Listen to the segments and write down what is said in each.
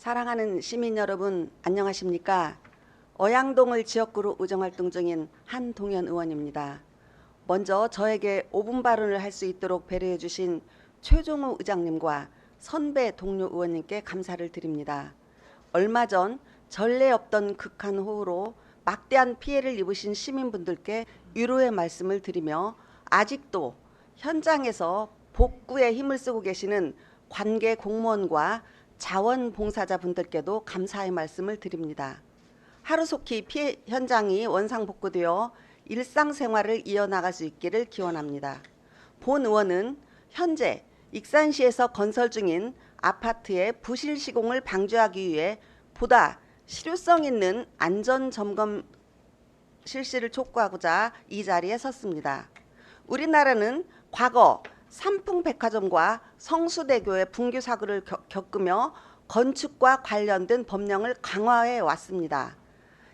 사랑하는 시민 여러분, 안녕하십니까? 어양동을 지역구로 의정활동 중인 한동현 의원입니다. 먼저 저에게 5분 발언을 할 수 있도록 배려해 주신 최종우 의장님과 선배 동료 의원님께 감사를 드립니다. 얼마 전 전례 없던 극한호우로 막대한 피해를 입으신 시민분들께 위로의 말씀을 드리며 아직도 현장에서 복구에 힘을 쓰고 계시는 관계 공무원과 자원봉사자분들께도 감사의 말씀을 드립니다. 하루속히 피해 현장이 원상복구되어 일상생활을 이어나갈 수 있기를 기원합니다. 본 의원은 현재 익산시에서 건설 중인 아파트의 부실 시공을 방지하기 위해 보다 실효성 있는 안전점검 실시를 촉구하고자 이 자리에 섰습니다. 우리나라는 과거 삼풍백화점과 성수대교의 붕괴 사고를 겪으며 건축과 관련된 법령을 강화해 왔습니다.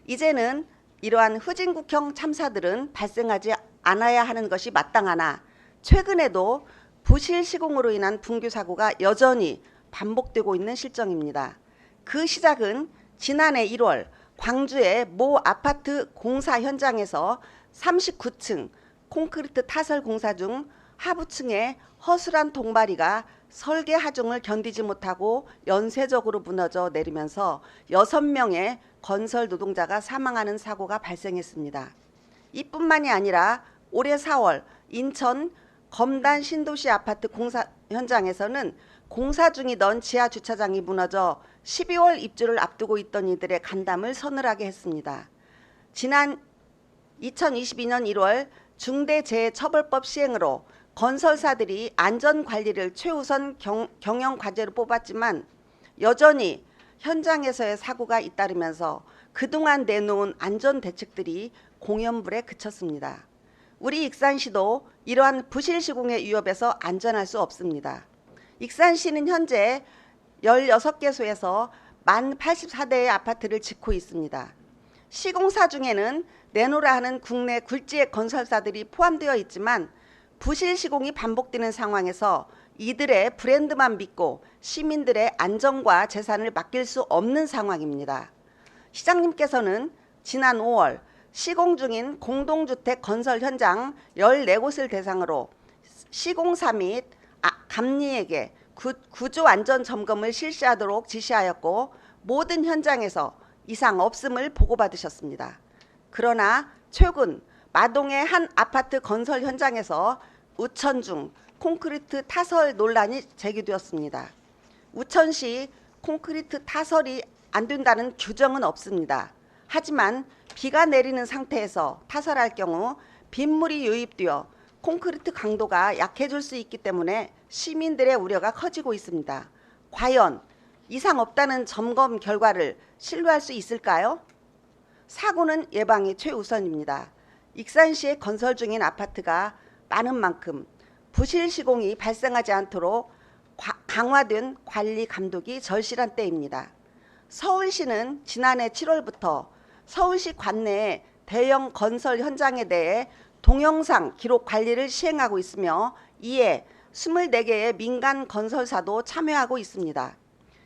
이제는 이러한 후진국형 참사들은 발생하지 않아야 하는 것이 마땅하나 최근에도 부실 시공으로 인한 붕괴 사고가 여전히 반복되고 있는 실정입니다. 그 시작은 지난해 1월 광주의 모 아파트 공사 현장에서 39층 콘크리트 타설 공사 중 하부층의 허술한 동바리가 설계 하중을 견디지 못하고 연쇄적으로 무너져 내리면서 6명의 건설 노동자가 사망하는 사고가 발생했습니다. 이뿐만이 아니라 올해 4월 인천 검단 신도시 아파트 공사 현장에서는 공사 중이던 지하 주차장이 무너져 12월 입주를 앞두고 있던 이들의 간담을 서늘하게 했습니다. 지난 2022년 1월 중대재해처벌법 시행으로 건설사들이 안전관리를 최우선 경영 과제로 뽑았지만 여전히 현장에서의 사고가 잇따르면서 그동안 내놓은 안전대책들이 공연불에 그쳤습니다. 우리 익산시도 이러한 부실 시공의 위협에서 안전할 수 없습니다. 익산시는 현재 16개소에서 만 84대의 아파트를 짓고 있습니다. 시공사 중에는 내놓으라 하는 국내 굴지의 건설사들이 포함되어 있지만 부실 시공이 반복되는 상황에서 이들의 브랜드만 믿고 시민들의 안전과 재산을 맡길 수 없는 상황입니다. 시장님께서는 지난 5월 시공 중인 공동주택 건설 현장 14곳을 대상으로 시공사 및 감리에게 구조 안전 점검을 실시하도록 지시하였고 모든 현장에서 이상 없음을 보고받으셨습니다. 그러나 최근 마동의 한 아파트 건설 현장에서 우천중 콘크리트 타설 논란이 제기되었습니다. 우천시 콘크리트 타설이 안 된다는 규정은 없습니다. 하지만 비가 내리는 상태에서 타설할 경우 빗물이 유입되어 콘크리트 강도가 약해질 수 있기 때문에 시민들의 우려가 커지고 있습니다. 과연 이상 없다는 점검 결과를 신뢰할 수 있을까요? 사고는 예방이 최우선입니다. 익산시에 건설 중인 아파트가 많은 만큼 부실 시공이 발생하지 않도록 강화된 관리 감독이 절실한 때입니다. 서울시는 지난해 7월부터 서울시 관내의 대형 건설 현장에 대해 동영상 기록 관리를 시행하고 있으며 이에 24개의 민간 건설사도 참여하고 있습니다.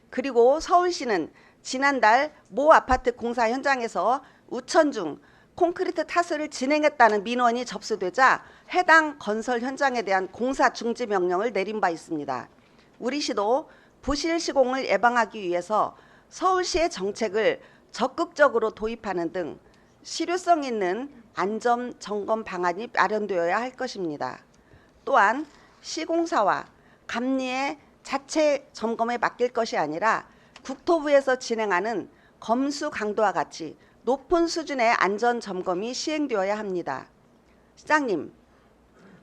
그리고 서울시는 지난달 모 아파트 공사 현장에서 우천중 콘크리트 타설을 진행했다는 민원이 접수되자 해당 건설 현장에 대한 공사 중지 명령을 내린 바 있습니다. 우리 시도 부실 시공을 예방하기 위해서 서울시의 정책을 적극적으로 도입하는 등 실효성 있는 안전 점검 방안이 마련되어야 할 것입니다. 또한 시공사와 감리의 자체 점검에 맡길 것이 아니라 국토부에서 진행하는 검수 강도와 같이 높은 수준의 안전 점검이 시행되어야 합니다. 시장님,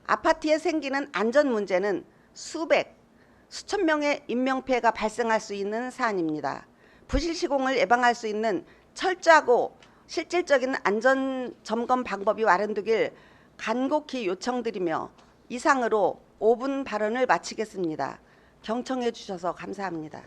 아파트에 생기는 안전 문제는 수천 명의 인명피해가 발생할 수 있는 사안입니다. 부실 시공을 예방할 수 있는 철저하고 실질적인 안전 점검 방법이 마련되길 간곡히 요청드리며 이상으로 5분 발언을 마치겠습니다. 경청해 주셔서 감사합니다.